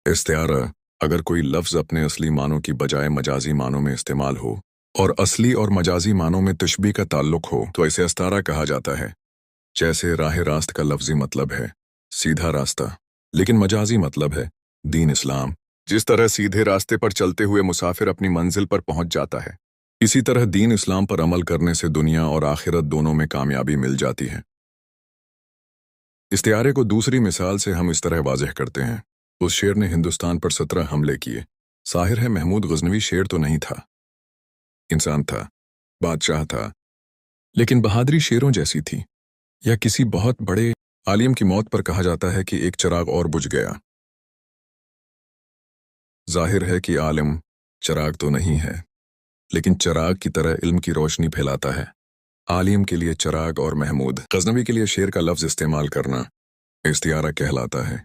इस्तिआरा, अगर कोई लफ्ज़ अपने असली मानों की बजाय मजाजी मानों में इस्तेमाल हो और असली और मजाजी मानों में तशबीह का ताल्लुक हो तो इसे इस्तारा कहा जाता है। जैसे राह रास्त का लफ्ज़ी मतलब है सीधा रास्ता, लेकिन मजाजी मतलब है दीन इस्लाम। जिस तरह सीधे रास्ते पर चलते हुए मुसाफिर अपनी मंजिल पर पहुंच जाता है, इसी तरह दीन इस्लाम पर अमल करने से दुनिया और आखिरत दोनों में कामयाबी मिल जाती है। इस्तिआरे को दूसरी मिसाल से हम इस तरह वाज़ेह करते हैं। उस शेर ने हिंदुस्तान पर 17 हमले किए। ज़ाहिर है महमूद गजनवी शेर तो नहीं था, इंसान था, बादशाह था, लेकिन बहादुरी शेरों जैसी थी। या किसी बहुत बड़े आलिम की मौत पर कहा जाता है कि एक चिराग और बुझ गया। ज़ाहिर है कि आलिम चिराग तो नहीं है, लेकिन चिराग की तरह इल्म की रोशनी फैलाता है। आलिम के लिए चिराग और महमूद गजनवी के लिए शेर का लफ्ज़ इस्तेमाल करना इस्तिआरा कहलाता है।